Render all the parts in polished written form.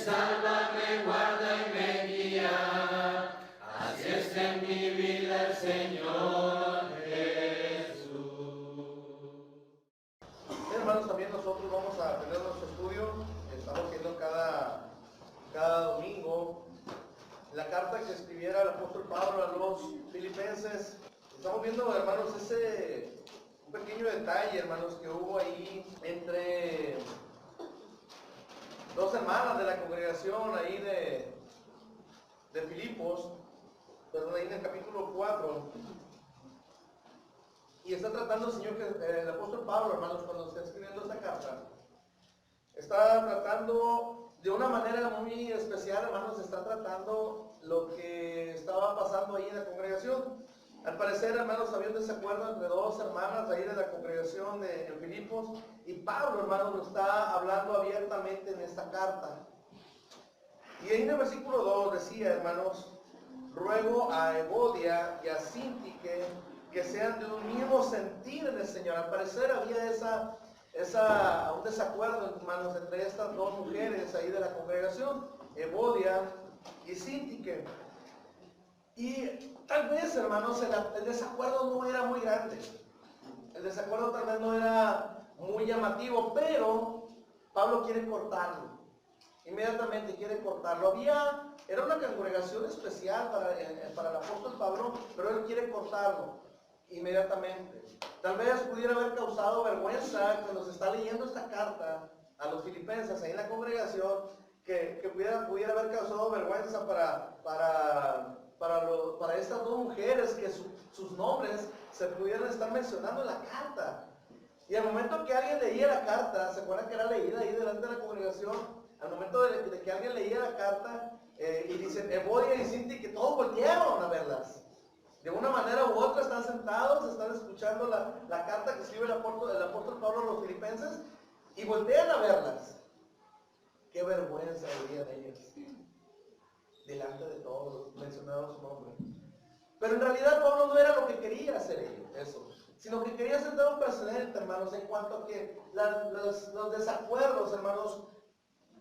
salva, me guarda y me guía. Así es en mi vida el Señor Jesús. Hermanos, también nosotros vamos a tener nuestro estudio. Estamos haciendo cada domingo la carta que escribiera el apóstol Pablo a los filipenses. Estamos viendo, hermanos, un pequeño detalle, hermanos, que hubo ahí entre dos hermanas de la congregación ahí de Filipos, perdón, ahí en el capítulo 4. Y está tratando el apóstol Pablo, hermanos, cuando está escribiendo esta carta, está tratando de una manera muy especial, hermanos, está tratando lo que estaba pasando ahí en la congregación. Al parecer, hermanos, había un desacuerdo entre dos hermanas ahí de la congregación en Filipos, y Pablo, hermanos, lo está hablando abiertamente en esta carta. Y ahí en el versículo 2 decía, hermanos, ruego a Evodia y a Síntique que sean de un mismo sentir en el Señor. Al parecer había un desacuerdo, hermanos, entre estas dos mujeres ahí de la congregación, Evodia y Síntique. Y tal vez, hermanos, el desacuerdo no era muy grande. El desacuerdo tal vez no era muy llamativo, pero Pablo quiere cortarlo. Inmediatamente quiere cortarlo. Era una congregación especial para el apóstol Pablo, pero él quiere cortarlo inmediatamente. Tal vez pudiera haber causado vergüenza cuando se está leyendo esta carta a los filipenses ahí en la congregación, que pudiera haber causado vergüenza para estas dos mujeres, que sus nombres se pudieran estar mencionando en la carta. Y al momento que alguien leía la carta, ¿se acuerdan que era leída ahí delante de la congregación? Al momento de que alguien leía la carta y dice Evodia y Síntique, que todos voltearon a verlas. De una manera u otra están sentados, están escuchando la carta que escribe el apóstol Pablo a los filipenses y voltean a verlas. Qué vergüenza veían ellas delante de todos, mencionaron su nombre. Pero en realidad Pablo no era lo que quería hacer eso, sino que quería sentar un precedente, hermanos, en cuanto a que los desacuerdos, hermanos,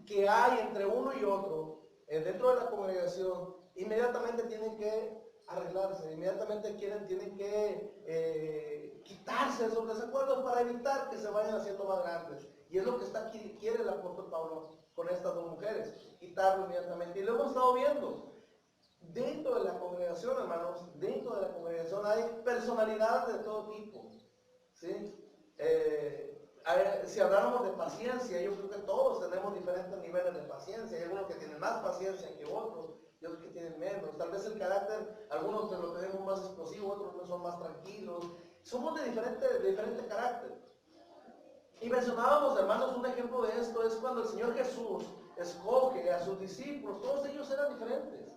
que hay entre uno y otro dentro de la congregación, inmediatamente tienen que arreglarse, inmediatamente tienen que quitarse esos desacuerdos para evitar que se vayan haciendo más grandes. Y es lo que quiere el apóstol Pablo con estas dos mujeres, quitarlo inmediatamente. Y lo hemos estado viendo. Dentro de la congregación, hermanos, dentro de la congregación hay personalidades de todo tipo, ¿sí? Si habláramos de paciencia, yo creo que todos tenemos diferentes niveles de paciencia. Hay algunos que tienen más paciencia que otros y otros que tienen menos. Tal vez el carácter, algunos lo tenemos más explosivo, otros son más tranquilos. Somos de diferente carácter. Y mencionábamos, hermanos, un ejemplo de esto es cuando el Señor Jesús escoge a sus discípulos. Todos ellos eran diferentes,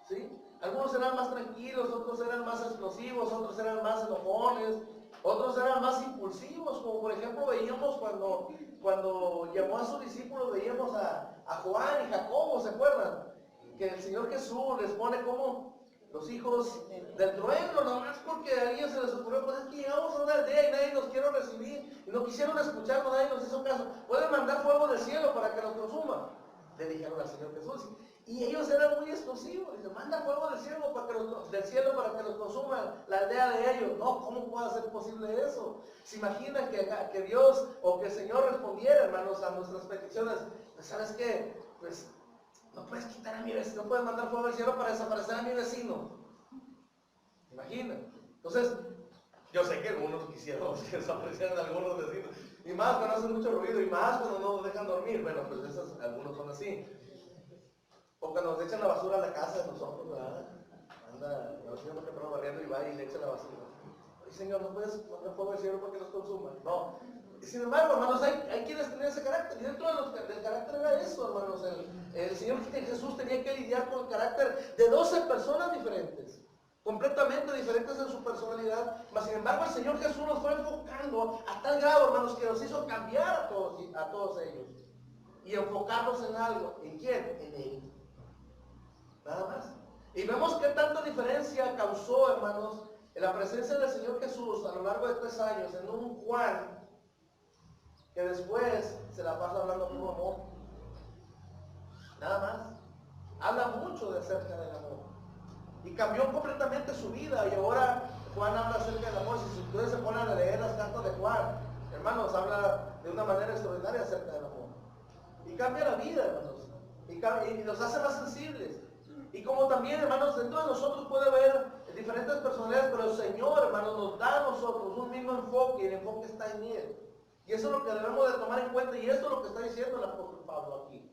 ¿sí? Algunos eran más tranquilos, otros eran más explosivos, otros eran más enojones, otros eran más impulsivos, como por ejemplo veíamos cuando llamó a sus discípulos, veíamos a Juan y Jacobo, ¿se acuerdan? Que el Señor Jesús les pone como los hijos del trueno, nomás porque a alguien se les ocurrió, pues es que llegamos a una aldea y nadie nos quiere recibir, y no quisieron escucharnos, nadie nos hizo caso. Pueden mandar fuego del cielo para que nos consuma, le dijeron al Señor Jesús. Y ellos eran muy explosivos, dicen, manda fuego del cielo para que nos consuma la aldea de ellos. No, ¿cómo puede ser posible eso? ¿Se imaginan que Dios o que el Señor respondiera, hermanos, a nuestras peticiones? Pues, ¿sabes qué? Pues no puedes quitar a mi vecino, no puedes mandar fuego del cielo para desaparecer a mi vecino. Imaginan. Entonces, yo sé que algunos quisieron que desaparecieran algunos vecinos, y más cuando hacen mucho ruido, y más cuando no nos dejan dormir. Bueno, pues algunos son así. O cuando nos echan la basura a la casa de nosotros, ¿verdad? Anda, el vecino que estamos barriendo y va y le echa la basura. Ay, Señor, no puedes mandar fuego del cielo porque nos consuma. No. Sin embargo, hermanos, hay quienes tenían ese carácter. Y dentro del carácter era eso, hermanos. El Señor Jesús tenía que lidiar con el carácter de 12 personas diferentes, completamente diferentes en su personalidad. Mas sin embargo, el Señor Jesús nos fue enfocando a tal grado, hermanos, que nos hizo cambiar a todos ellos. Y enfocarnos en algo. ¿En quién? En Él. Nada más. Y vemos qué tanta diferencia causó, hermanos, en la presencia del Señor Jesús a lo largo de 3 años, en un Juan que después se la pasa hablando puro amor. Nada más. Habla mucho de acerca del amor. Y cambió completamente su vida. Y ahora Juan habla acerca del amor. Si ustedes se ponen a leer las cartas de Juan, hermanos, habla de una manera extraordinaria acerca del amor. Y cambia la vida, hermanos. Y nos hace más sensibles. Y como también, hermanos, dentro de nosotros puede haber diferentes personalidades, pero el Señor, hermanos, nos da a nosotros un mismo enfoque, y el enfoque está en Él. Y eso es lo que debemos de tomar en cuenta, y esto es lo que está diciendo el apóstol Pablo aquí.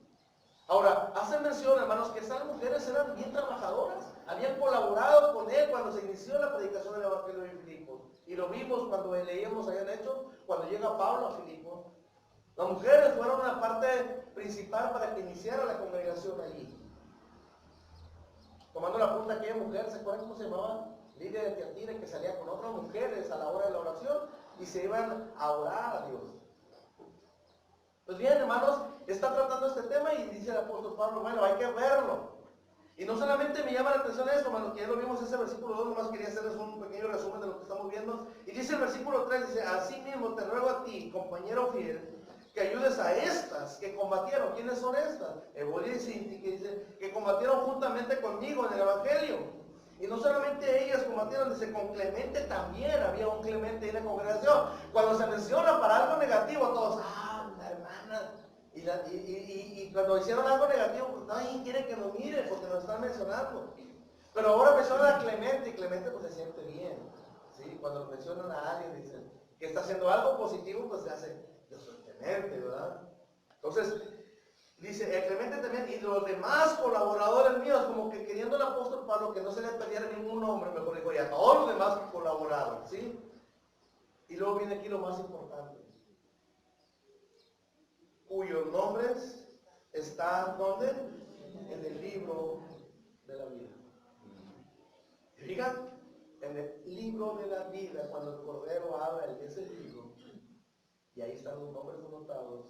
Ahora, hace mención, hermanos, que estas mujeres eran bien trabajadoras, habían colaborado con él cuando se inició la predicación del Evangelio en Filipos. Y lo vimos cuando leíamos allá en Hechos, cuando llega Pablo a Filipos. Las mujeres fueron una parte principal para que iniciara la congregación allí. Tomando la punta aquella mujer, ¿se acuerdan cómo se llamaba? Lidia de Tiatira, que salía con otras mujeres a la hora de la oración y se iban a orar a Dios. Pues bien, hermanos, está tratando este tema y dice el apóstol Pablo, bueno, hay que verlo. Y no solamente me llama la atención eso, hermanos, que ya lo vimos ese versículo 2, nomás quería hacerles un pequeño resumen de lo que estamos viendo. Y dice el versículo 3, dice, así mismo te ruego a ti, compañero fiel, que ayudes a estas que combatieron. ¿Quiénes son estas? Evodia y Sinti, que dice, que combatieron juntamente conmigo en el Evangelio. Y no solamente ellas combatieron, dice, con Clemente también, había un Clemente en la congregación. Cuando se menciona para algo negativo, todos, la hermana. Y cuando hicieron algo negativo, pues nadie quiere que nos mire porque nos están mencionando. Pero ahora mencionan a Clemente y Clemente pues se siente bien. ¿Sí? Cuando mencionan a alguien, dicen que está haciendo algo positivo, pues se hace, yo soy Clemente, ¿verdad? Entonces, dice, el Clemente también y los demás colaboradores míos, como que queriendo el apóstol Pablo que no se le perdiera ningún nombre, mejor dijo, y a todos los demás que colaboraron, ¿sí? Y luego viene aquí lo más importante, cuyos nombres están, ¿dónde? En el libro de la vida. Fíjate, en el libro de la vida, cuando el Cordero habla de ese libro, y ahí están los nombres anotados,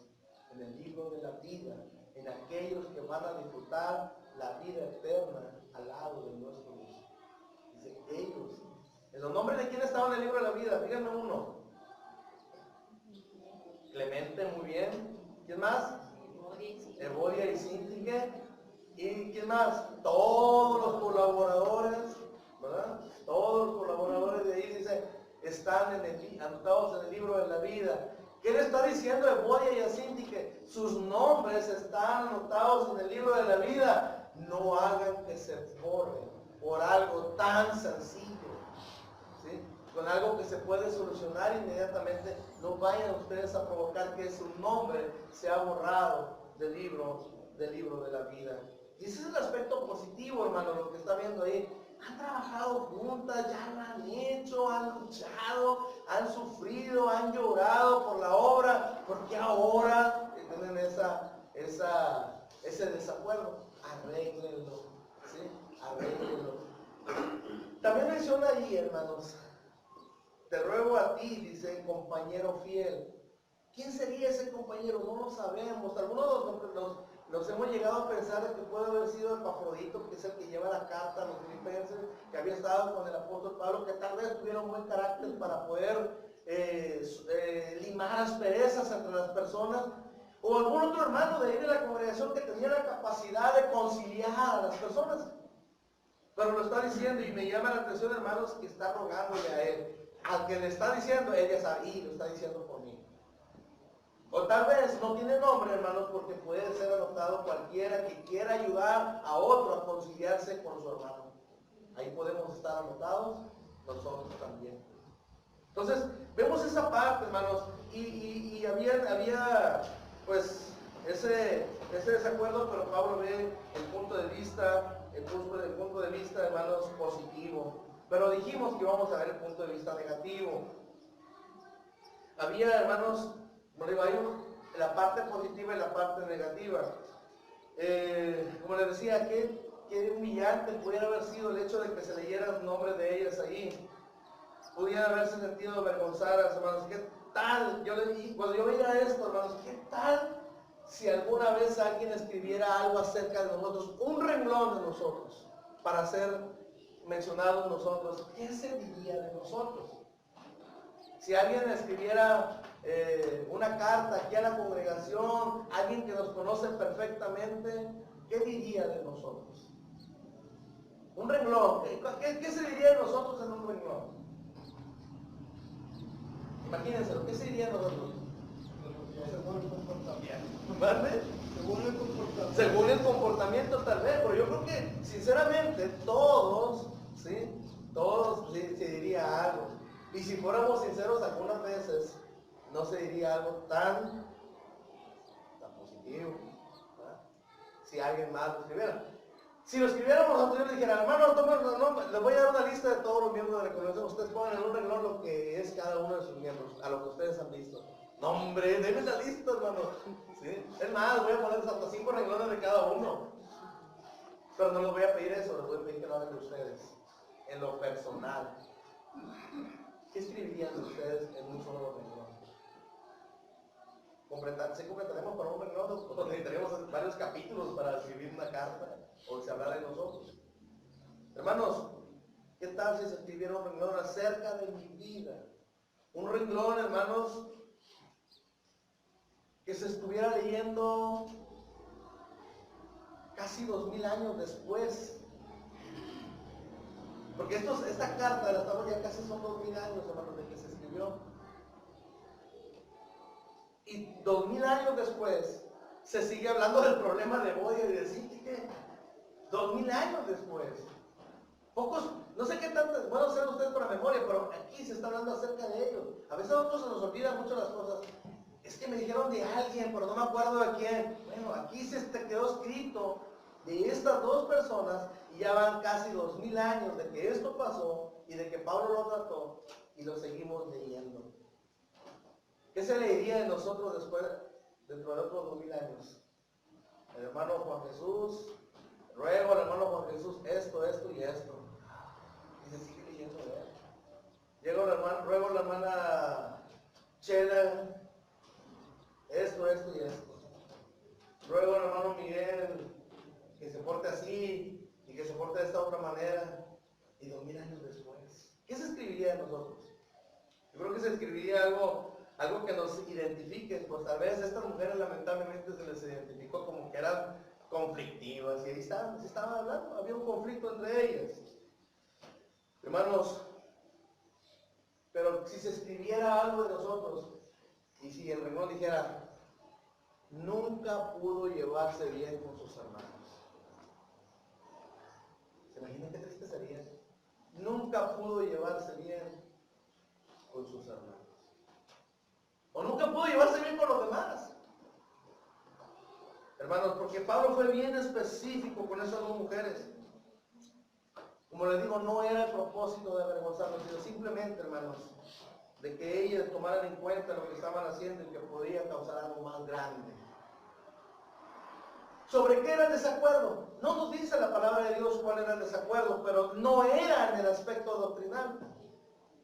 en el libro de la vida, en aquellos que van a disfrutar la vida eterna al lado de nuestro Dios. Dice, ellos. ¿En los nombres de quién estaban en el libro de la vida? Díganme uno. Clemente, muy bien. ¿Quién más? Evodia y Sintique. ¿Y quién más? Todos los colaboradores, ¿verdad? Todos los colaboradores de ahí, dice, están anotados en el libro de la vida. ¿Qué le está diciendo Evodia y a Sintique? Sus nombres están anotados en el libro de la vida. No hagan que se borren por algo tan sencillo, ¿sí? Con algo que se puede solucionar inmediatamente. No vayan ustedes a provocar que su nombre sea borrado del libro de la vida. Y ese es el aspecto positivo, hermano, lo que está viendo ahí. Han trabajado juntas, ya lo han hecho, han luchado, han sufrido, han llorado por la obra. ¿Por qué ahora tienen ese desacuerdo? Arréglenlo, ¿sí? Arréglenlo. También menciona ahí, hermanos, te ruego a ti, dice, compañero fiel. ¿Quién sería ese compañero? No lo sabemos. Algunos nos hemos llegado a pensar de que puede haber sido Epafrodito, que es el que lleva la carta a los filipenses, que había estado con el apóstol Pablo, que tal vez tuviera un buen carácter para poder limar asperezas entre las personas. O algún otro hermano de ahí de la congregación que tenía la capacidad de conciliar a las personas. Pero lo está diciendo y me llama la atención, hermanos, que está rogándole a él. Al que le está diciendo, ella sabe, y lo está diciendo por mí. O tal vez no tiene nombre, hermanos, porque puede ser anotado cualquiera que quiera ayudar a otro a conciliarse con su hermano. Ahí podemos estar anotados nosotros también. Entonces, vemos esa parte, hermanos, y había pues ese desacuerdo, pero Pablo ve el punto de vista, hermanos, positivo. Pero dijimos que íbamos a ver el punto de vista negativo. Había, hermanos, como digo, hay la parte positiva y la parte negativa. Como les decía, qué humillante pudiera haber sido el hecho de que se leyeran los nombres de ellas ahí. Pudiera haberse sentido avergonzadas, hermanos. ¿Qué tal? Cuando yo veía esto, hermanos, ¿qué tal si alguna vez alguien escribiera algo acerca de nosotros, un renglón de nosotros, para ser mencionados nosotros? ¿Qué se diría de nosotros? Si alguien escribiera una carta aquí a la congregación, alguien que nos conoce perfectamente, ¿qué diría de nosotros? Un renglón, ¿qué se diría de nosotros en un renglón? Imagínense, ¿qué se diría de nosotros? Según el comportamiento. ¿Vale? Según el comportamiento. Según el comportamiento tal vez, pero yo creo que sinceramente todos, ¿sí? Todos sí, se diría algo. Y si fuéramos sinceros algunas veces, no se diría algo tan positivo, ¿verdad? Si alguien más lo escribiera. Si lo escribiéramos nosotros, yo le dijera, hermano, les voy a dar una lista de todos los miembros de la congregación. Ustedes pongan en un renglón lo que es cada uno de sus miembros, a lo que ustedes han visto. No, hombre, denme la lista, hermano. ¿Sí? Es más, voy a poner hasta 5 renglones de cada uno. Pero no les voy a pedir eso, les voy a pedir que lo hagan de ustedes, en lo personal. ¿Qué escribirían ustedes en un solo renglón? ¿Sí completaremos para un renglón o necesitaremos varios capítulos para escribir una carta o se hablara de nosotros? Hermanos, ¿qué tal si se escribiera un renglón acerca de mi vida? Un renglón, hermanos, que se estuviera leyendo casi 2000 años después. Porque esta carta la estamos ya casi son 2000 años, hermanos, de que se escribió. Y 2000 años después se sigue hablando del problema de Evodia y de Síntique. 2000 años después. Pocos, no sé qué tantas, bueno, sean ustedes por la memoria, pero aquí se está hablando acerca de ellos. A veces a nosotros se nos olvidan mucho las cosas. Es que me dijeron de alguien, pero no me acuerdo de quién. Bueno, aquí se quedó escrito de estas dos personas y ya van casi 2000 años de que esto pasó y de que Pablo lo trató y lo seguimos leyendo. ¿Qué se leería de nosotros después, dentro de otros 2000 años? El hermano Juan Jesús, ruego al hermano Juan Jesús esto y esto. Y se sigue leyendo de él. Ruego a la hermana Chela, esto y esto. Ruego al hermano Miguel que se porte así y que se porte de esta otra manera. Y 2000 años después, ¿qué se escribiría de nosotros? Yo creo que se escribiría algo que nos identifique. Pues tal vez estas mujeres lamentablemente se les identificó como que eran conflictivas y ahí se estaban hablando, había un conflicto entre ellas. Hermanos, pero si se escribiera algo de nosotros y si el renglón dijera, nunca pudo llevarse bien con sus hermanos. ¿Se imaginan qué triste sería? Nunca pudo llevarse bien con sus hermanos. O nunca pudo llevarse bien con los demás. Hermanos, porque Pablo fue bien específico con esas dos mujeres. Como les digo, no era el propósito de avergonzarlos, sino simplemente, hermanos, de que ellas tomaran en cuenta lo que estaban haciendo y que podía causar algo más grande. ¿Sobre qué era el desacuerdo? No nos dice la palabra de Dios cuál era el desacuerdo, pero no era en el aspecto doctrinal.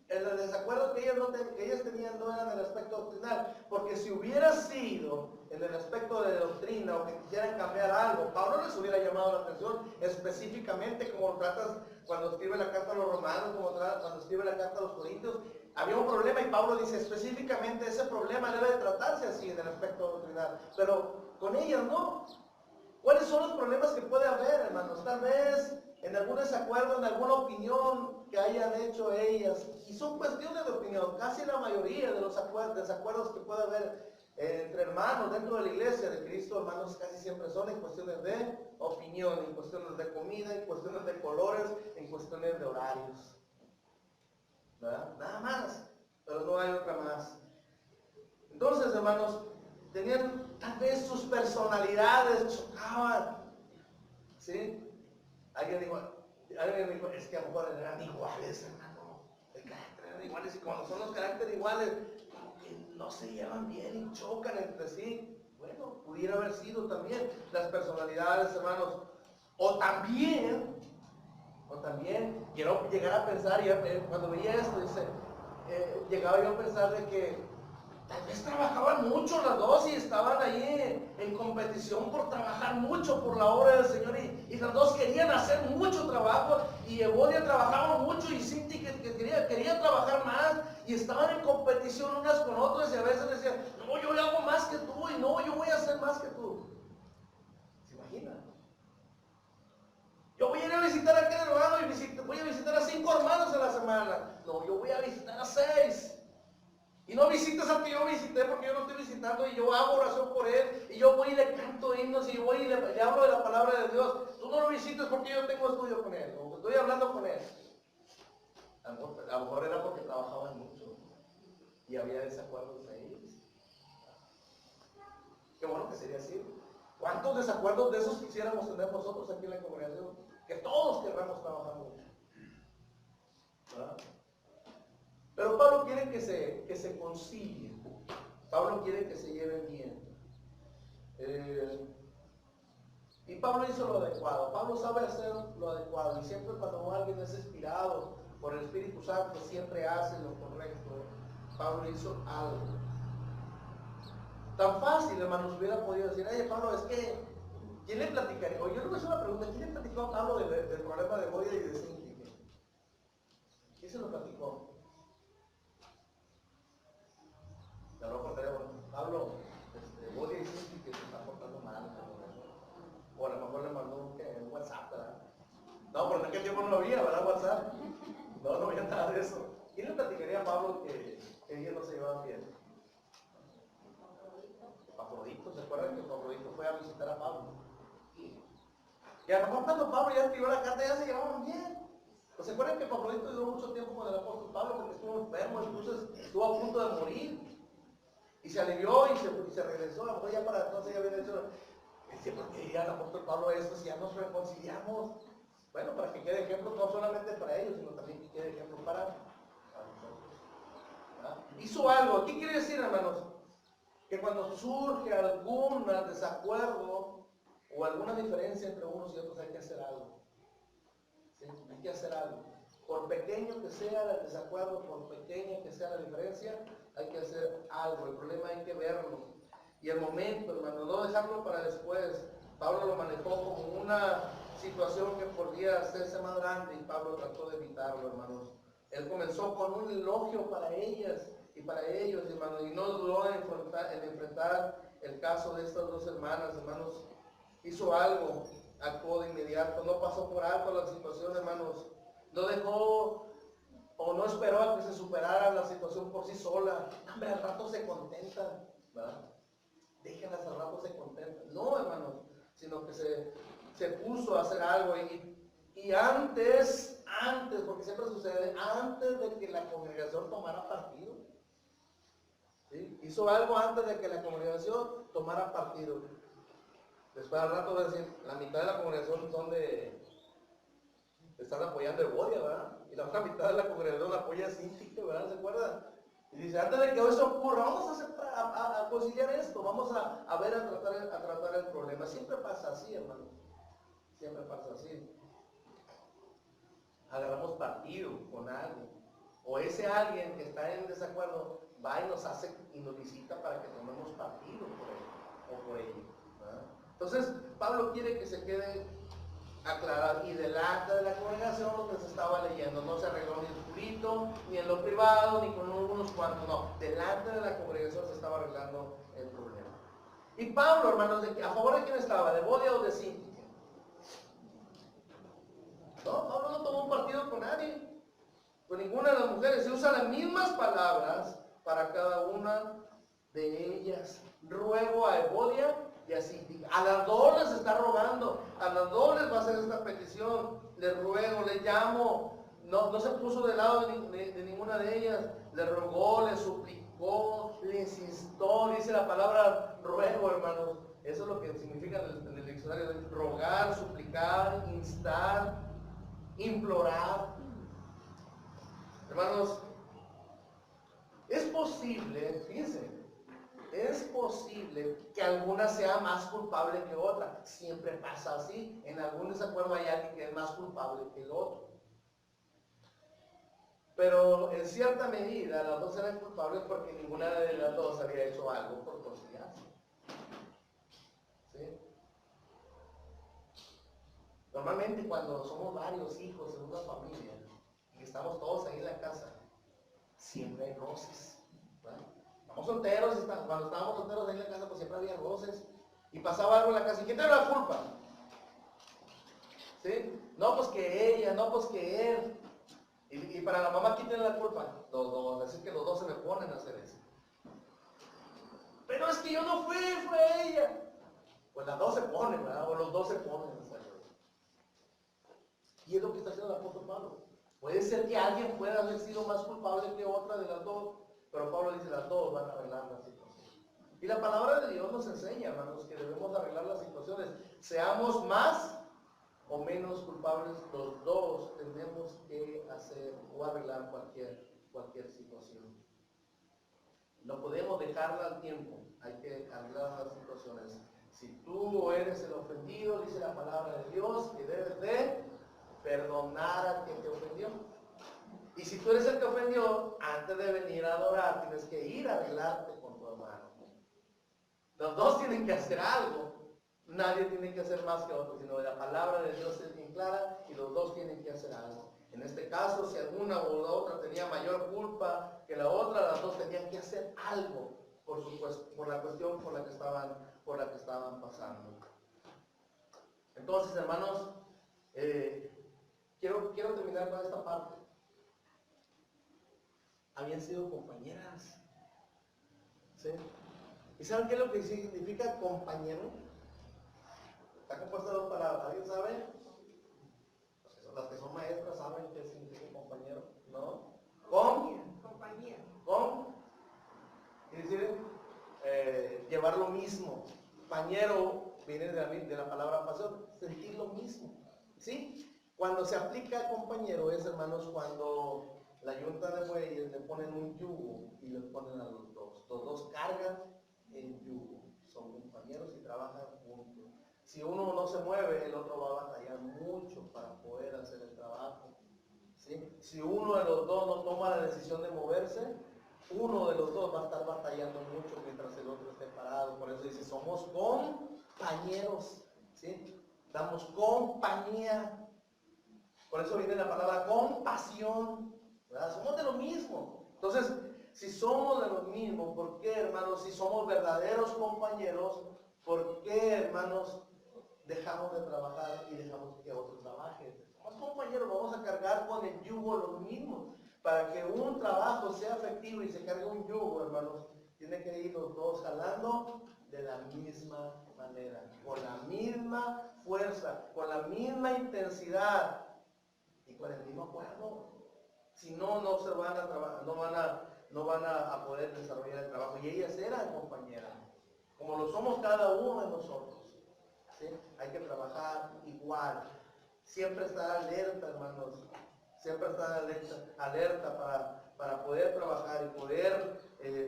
El desacuerdo que ellas tenían no era en el aspecto doctrinal, porque si hubiera sido en el aspecto de doctrina o que quisieran cambiar algo, Pablo les hubiera llamado la atención específicamente, como lo tratas cuando escribe la carta a los romanos, como cuando escribe la carta a los corintios. Había un problema y Pablo dice específicamente ese problema debe de tratarse así en el aspecto doctrinal, pero con ellas no. ¿Cuáles son los problemas que puede haber, hermanos? Tal vez en algún desacuerdo, en alguna opinión que hayan hecho ellas. Y son cuestiones de opinión. Casi la mayoría de los desacuerdos que puede haber entre hermanos dentro de la iglesia de Cristo, hermanos, casi siempre son en cuestiones de opinión, en cuestiones de comida, en cuestiones de colores, en cuestiones de horarios. ¿Verdad? Nada más. Pero no hay otra más. Entonces, hermanos, tenían tal vez sus personalidades chocaban, ¿sí? Alguien dijo, es que a lo mejor eran iguales, hermano, el carácter eran iguales, y cuando son los caracteres iguales, como que no se llevan bien y chocan entre sí. Bueno, pudiera haber sido también las personalidades, hermanos, o también, quiero llegar a pensar, cuando veía esto, llegaba yo a pensar de que tal vez trabajaban mucho las dos y estaban ahí en competición por trabajar mucho por la obra del Señor y las dos querían hacer mucho trabajo y Evodia trabajaba mucho y Cinti que quería trabajar más y estaban en competición unas con otras y a veces decían, no, yo hago más que tú y no, yo voy a hacer más que tú. ¿Se imaginan? Y no visitas al que yo visité porque yo no estoy visitando y yo hago oración por él y yo voy y le canto himnos y voy y le hablo de la palabra de Dios. Tú no lo visitas porque yo tengo estudio con él o estoy hablando con él. A lo mejor era porque trabajaban mucho y había desacuerdos ahí. Qué bueno que sería así. ¿Cuántos desacuerdos de esos quisiéramos tener nosotros aquí en la congregación? Que todos querramos trabajar mucho. ¿Verdad? Pero Pablo quiere que se concilien. Pablo quiere que se lleven bien. Y Pablo hizo lo adecuado. Pablo sabe hacer lo adecuado. Y siempre cuando alguien es inspirado por el Espíritu Santo, siempre hace lo correcto. Pablo hizo algo. Tan fácil, hermanos, hubiera podido decir, oye Pablo, es que, ¿quién le platicaría? O yo le voy a hacer una pregunta, ¿quién le platicó a Pablo del problema de Bodia y de Síntique? ¿Quién se lo platicó? Le habló por teléfono, Pablo, Bodia y Síntique se está portando mal, o a lo mejor le mandó un WhatsApp, ¿verdad? No, porque en aquel tiempo no lo había, ¿verdad? WhatsApp. No había nada de eso. ¿Quién le platicaría a Pablo que ellos no se llevaban bien? Pafrodito, ¿se acuerdan que Pafrodito fue a visitar a Pablo? Y a lo mejor cuando Pablo ya escribió la carta ya se llevaban bien. ¿Pues se acuerdan que Pafrodito duró mucho tiempo con el apóstol Pablo porque estuvo enfermo, incluso estuvo a punto de morir? Y se alivió y se regresó, a lo mejor ya para entonces ya había dicho, ¿por qué diría el apóstol Pablo esto si ya nos reconciliamos? Bueno, para que quede ejemplo no solamente para ellos, sino también que quede ejemplo para nosotros. ¿Verdad? Hizo algo. ¿Qué quiere decir, hermanos? Que cuando surge algún desacuerdo o alguna diferencia entre unos y otros hay que hacer algo. ¿Sí? Hay que hacer algo. Por pequeño que sea el desacuerdo, por pequeña que sea la diferencia, hay que hacer algo. El problema hay que verlo. Y el momento, hermano, no dejarlo para después. Pablo lo manejó como una situación que podía hacerse más grande y Pablo trató de evitarlo, hermanos. Él comenzó con un elogio para ellas y para ellos, hermanos, y no dudó en enfrentar el caso de estas dos hermanas, hermanos. Hizo algo, actuó de inmediato, no pasó por alto la situación, hermanos. No dejó o no esperó a que se superara la situación por sí sola. Hombre, al rato se contenta, ¿verdad? Déjenlas al rato se contentan. No, hermanos, sino que se puso a hacer algo y antes, porque siempre sucede, antes de que la congregación tomara partido. ¿Sí? Hizo algo antes de que la congregación tomara partido. Después al rato va a decir, la mitad de la congregación son están apoyando el Bodia, ¿verdad? Y la otra mitad de la congregación apoya a Síntique, ¿verdad? ¿Se acuerdan? Y dice, antes de que eso ocurra, vamos a conciliar esto, vamos a tratar el problema. Siempre pasa así, hermanos. Siempre pasa así. Agarramos partido con alguien. O ese alguien que está en desacuerdo va y nos visita para que tomemos partido por él o por ella, ¿verdad? Entonces, Pablo quiere que se quede aclarado y delante de la congregación lo que se estaba leyendo. No se arregló ni el purito, ni en lo privado, ni con unos cuantos, no. Delante de la congregación se estaba arreglando el problema. Y Pablo, hermanos, ¿a favor de quién estaba? ¿De Bodia o de Síntique? No, Pablo no tomó un partido con nadie, con ninguna de las mujeres. Se usan las mismas palabras para cada una de ellas. Ruego a Evodia y a Síntique. A las dos les está rogando, a las dos les va a hacer esta petición. Les ruego, les llamo. No se puso de lado de ninguna de ellas. Les rogó, les suplicó, les instó. Dice la palabra ruego, hermanos. Eso es lo que significa en el diccionario: rogar, suplicar, instar, implorar. Hermanos, es posible, fíjense, es posible que alguna sea más culpable que otra. Siempre pasa así. En algún desacuerdo hay alguien que es más culpable que el otro. Pero en cierta medida las dos eran culpables porque ninguna de las dos había hecho algo por conciliarse. ¿Sí? Normalmente cuando somos varios hijos en una familia y estamos todos ahí en la casa, siempre hay roces. ¿Verdad? Estamos solteros, cuando estábamos solteros ahí en la casa, pues siempre había roces. Y pasaba algo en la casa. ¿Y quién tiene la culpa? ¿Sí? No, pues que ella, no, pues que él. Y para la mamá, ¿quién tiene la culpa? Los dos. Así que los dos se me ponen a hacer eso. Pero es que yo no fui, fue ella. Pues las dos se ponen, ¿verdad? O los dos se ponen. Y es lo que está haciendo el apóstol Pablo. Puede ser que alguien pueda haber sido más culpable que otra de las dos, pero Pablo dice las dos van a arreglar la situación. Y la palabra de Dios nos enseña, hermanos, que debemos arreglar las situaciones. Seamos más o menos culpables, los dos tenemos que hacer o arreglar cualquier situación. No podemos dejarla al tiempo, hay que arreglar las situaciones. Si tú eres el ofendido, dice la palabra de Dios, que debes de perdonar a quien te ofendió. Y si tú eres el que ofendió, antes de venir a adorar, tienes que ir a arreglarte con tu hermano. Los dos tienen que hacer algo. Nadie tiene que hacer más que otro, sino la palabra de Dios es bien clara y los dos tienen que hacer algo. En este caso, si alguna o la otra tenía mayor culpa que la otra, las dos tenían que hacer algo por la cuestión por la que estaban pasando. Entonces, hermanos, quiero terminar con esta parte. Habían sido compañeras. ¿Sí? ¿Y saben qué es lo que significa compañero? Está compuesto de dos palabras. ¿Alguien sabe? Las que son maestras saben qué significa compañero. ¿No? Compañía. Quiere decir llevar lo mismo. Compañero viene de la palabra pasión, sentir lo mismo. ¿Sí? Cuando se aplica a compañero es, hermanos, cuando la yunta de bueyes le ponen un yugo y le ponen a los dos. Los dos cargan el yugo. Son compañeros y trabajan juntos. Si uno no se mueve, el otro va a batallar mucho para poder hacer el trabajo. ¿Sí? Si uno de los dos no toma la decisión de moverse, uno de los dos va a estar batallando mucho mientras el otro esté parado. Por eso dice, somos compañeros. ¿Sí? Damos compañía. Por eso viene la palabra compasión. ¿Verdad? Somos de lo mismo. Entonces, si somos de lo mismo, ¿por qué, hermanos? Si somos verdaderos compañeros, ¿por qué, hermanos, dejamos de trabajar y dejamos que otro trabaje? Somos compañeros, vamos a cargar con el yugo lo mismo. Para que un trabajo sea efectivo y se cargue un yugo, hermanos, tiene que ir los dos jalando de la misma manera, con la misma fuerza, con la misma intensidad y con el mismo acuerdo. Si no, no se van a trabajar, no van a poder desarrollar el trabajo. Y ellas eran compañeras, como lo somos cada uno de nosotros. ¿Sí? Hay que trabajar igual. Siempre estar alerta, hermanos. Siempre estar alerta para poder trabajar y poder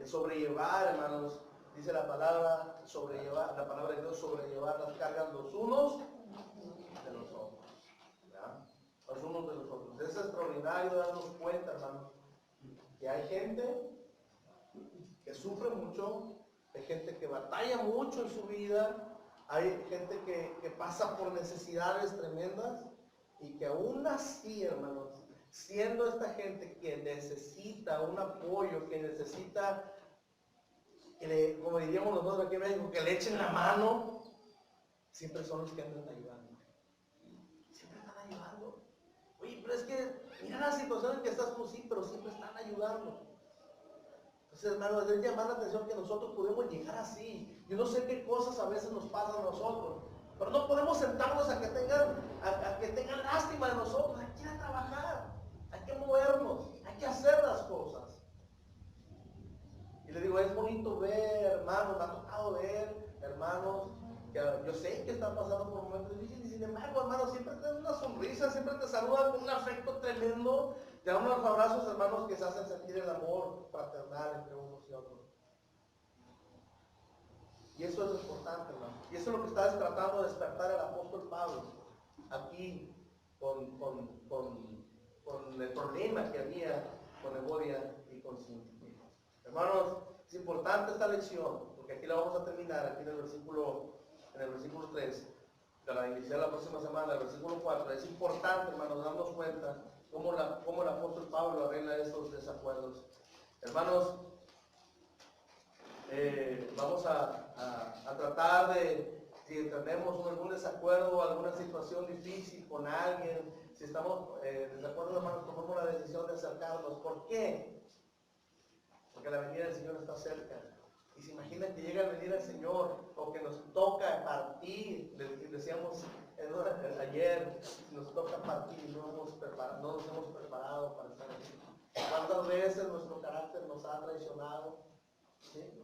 sobrellevar, hermanos. Dice la palabra de Dios, sobrellevar las cargas los unos de los otros. ¿Ya? Los unos de los otros. Es extraordinario darnos cuenta, hermanos, que hay gente que sufre mucho, hay gente que batalla mucho en su vida, hay gente que pasa por necesidades tremendas y que aún así, hermanos, siendo esta gente que necesita un apoyo, que necesita, como diríamos nosotros aquí en México, que le echen la mano, siempre son los que andan ayudando. Siempre están ayudando. Oye, pero es que mira la situación en que estás tú, sí, pero siempre están ayudando. Entonces, hermanos, es llamar la atención que nosotros podemos llegar así. Yo no sé qué cosas a veces nos pasan a nosotros, pero no podemos sentarnos a que tengan lástima de nosotros. Hay que ir a trabajar, hay que movernos, hay que hacer las cosas. Y le digo, es bonito ver, hermanos, me ha tocado ver, hermanos, que yo sé que están pasando por momentos difíciles, y sin embargo, hermanos, siempre te dan una sonrisa, siempre te saludan con un afecto tremendo, te dan unos abrazos, hermanos, que se hacen sentir el amor fraternal entre unos y otros. Y eso es lo importante, hermano. Y eso es lo que está tratando de despertar el apóstol Pablo aquí con el problema que había con Evodia y con Síntique. Hermanos, es importante esta lección, porque aquí la vamos a terminar, aquí en el versículo 3, para iniciar la próxima semana, el versículo 4. Es importante, hermanos, darnos cuenta cómo el apóstol Pablo arregla estos desacuerdos. Hermanos, vamos a tratar de, si tenemos algún desacuerdo, alguna situación difícil con alguien, si estamos desacuerdo, hermanos, tomamos la decisión de acercarnos. ¿Por qué? Porque la venida del Señor está cerca. Y se imaginan que llega a venir el Señor, o que nos toca partir, decíamos ayer, nos toca partir y no nos hemos preparado para estar aquí. ¿Cuántas veces nuestro carácter nos ha traicionado? ¿Sí?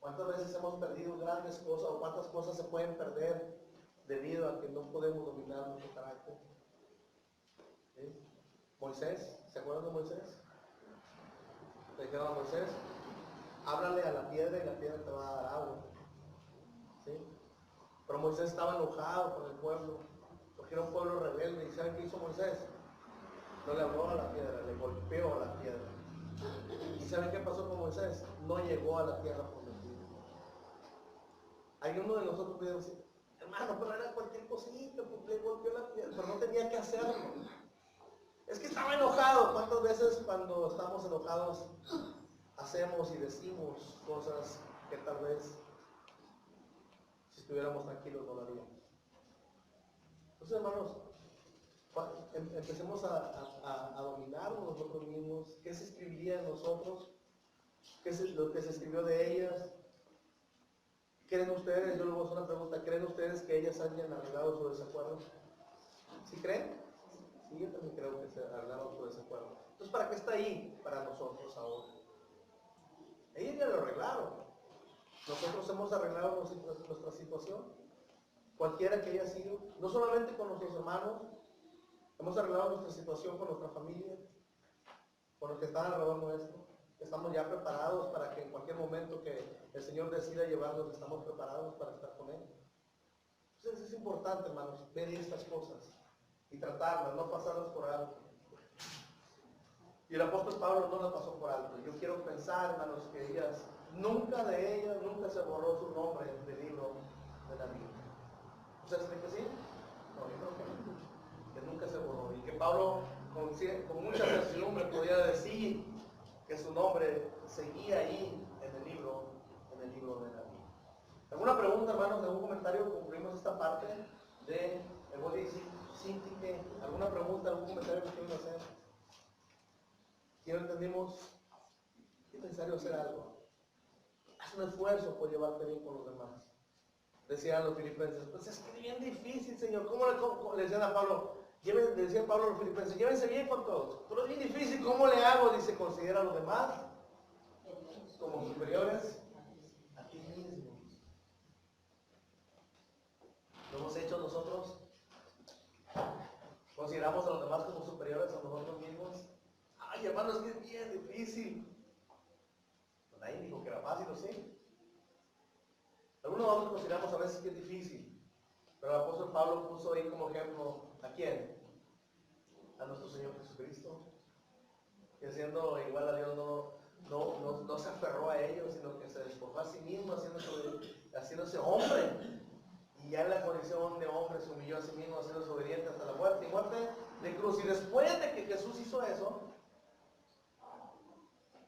¿Cuántas veces hemos perdido grandes cosas, o cuántas cosas se pueden perder debido a que no podemos dominar nuestro carácter? ¿Sí? Moisés, ¿se acuerdan de Moisés? Le dijeron a Moisés, háblale a la piedra y la piedra te va a dar agua. ¿Sí? Pero Moisés estaba enojado con el pueblo, porque era un pueblo rebelde. ¿Y saben qué hizo Moisés? No le habló a la piedra, le golpeó a la piedra. ¿Y saben qué pasó con Moisés? No llegó a la tierra prometida. Hay uno de nosotros puede decir, hermano, pero era cualquier cosita, pues le golpeó la piedra, pero no tenía que hacerlo. Es que estaba enojado. ¿Cuántas veces cuando estamos enojados hacemos y decimos cosas que tal vez si estuviéramos tranquilos no lo haríamos? Entonces, hermanos, empecemos a dominarnos nosotros mismos. ¿Qué se escribiría de nosotros? ¿Qué es lo que se escribió de ellas? ¿Creen ustedes? Yo les voy a hacer una pregunta. ¿Creen ustedes que ellas hayan arreglado su desacuerdo? ¿Sí creen? Sí, yo también creo que se arreglaron su desacuerdo. Entonces, ¿para qué está ahí para nosotros ahora? Ellos ya lo arreglaron. Nosotros hemos arreglado nuestra situación, cualquiera que haya sido, no solamente con nuestros hermanos, hemos arreglado nuestra situación con nuestra familia, con los que están alrededor nuestro. Estamos ya preparados para que en cualquier momento que el Señor decida llevarnos, estamos preparados para estar con Él. Entonces es importante, hermanos, ver estas cosas y tratarlas, no pasarlas por alto. Y el apóstol Pablo no las pasó por alto. Yo quiero pensar, hermanos, que nunca se borró su nombre del libro de la Biblia. ¿Ustedes creen que sí? No, yo creo que no. Que nunca se borró. Y que Pablo con mucha certidumbre podía decir que su nombre seguía ahí en el libro de la Biblia. ¿Alguna pregunta, hermanos? ¿Algún comentario? Concluimos esta parte de el body síntique. ¿Alguna pregunta, algún comentario que quieran hacer? Si no entendimos, es necesario hacer algo. Haz un esfuerzo por llevarte bien con los demás. Decían los filipenses, pues es que es bien difícil, Señor. ¿Cómo le decían a Pablo? Le decía Pablo a los filipenses, llévense bien con todos. Pero es bien difícil, ¿cómo le hago? Dice, considera a los demás como superiores a ti mismo. ¿Lo hemos hecho nosotros? ¿Consideramos a los demás como superiores a nosotros mismos? Ay, hermanos, que es bien difícil. Pues nadie dijo que era fácil, ¿o sí? Algunos de nosotros consideramos a veces que es difícil, pero el apóstol Pablo puso ahí como ejemplo, ¿a quién? A nuestro Señor Jesucristo, que siendo igual a Dios no se aferró a ellos, sino que se despojó a sí mismo, haciéndose hombre. Y ya en la condición de hombre se humilló a sí mismo, haciéndose obediente hasta la muerte, y muerte de cruz. Y después de que Jesús hizo eso,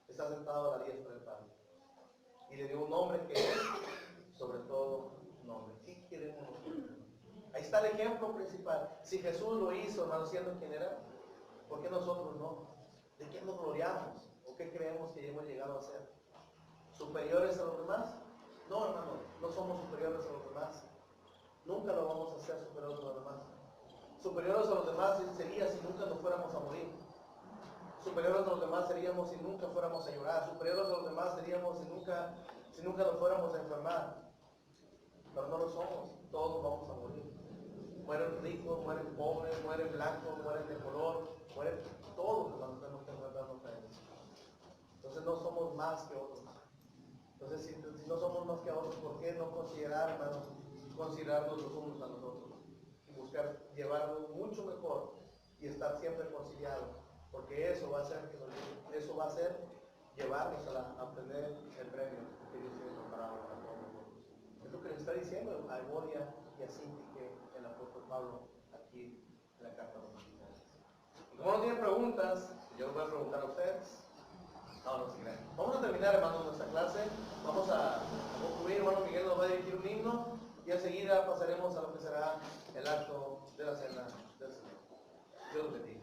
está sentado a la diestra del Padre. Y le dio un nombre que es, sobre todo, nombre. ¿Qué queremos nosotros? Ahí está el ejemplo principal. Si Jesús lo hizo, hermano, siendo quien era, ¿por qué nosotros no? ¿De qué nos gloriamos? ¿O qué creemos que hemos llegado a ser? ¿Superiores a los demás? No, hermano, no somos superiores a los demás. Nunca lo vamos a hacer superiores a los demás. Superiores a los demás sería si nunca nos fuéramos a morir. Superiores a los demás seríamos si nunca fuéramos a llorar. Superiores a los demás seríamos si nunca nos fuéramos a enfermar. Pero no lo somos. Todos vamos a morir. Mueren ricos, mueren pobres, mueren blancos, mueren de color, mueren todos cuando tenemos que enfrentarnos a ellos. Entonces no somos más que otros. Entonces si no somos más que otros, ¿por qué no considerarnos los unos a los otros? Y buscar llevarnos mucho mejor y estar siempre conciliados. Porque eso va a hacer llevarnos a obtener el premio que Dios tiene preparado para todos nosotros. Es lo que les está diciendo a Evodia y a Síntique el apóstol Pablo aquí en la carta de los Filipenses. Y como no tienen preguntas, yo les voy a preguntar a ustedes. No se crean. Vamos a terminar, hermanos, nuestra clase. Vamos a concluir. Hermano Miguel nos va a dirigir un himno y enseguida pasaremos a lo que será el acto de la cena del Señor. Dios los bendiga.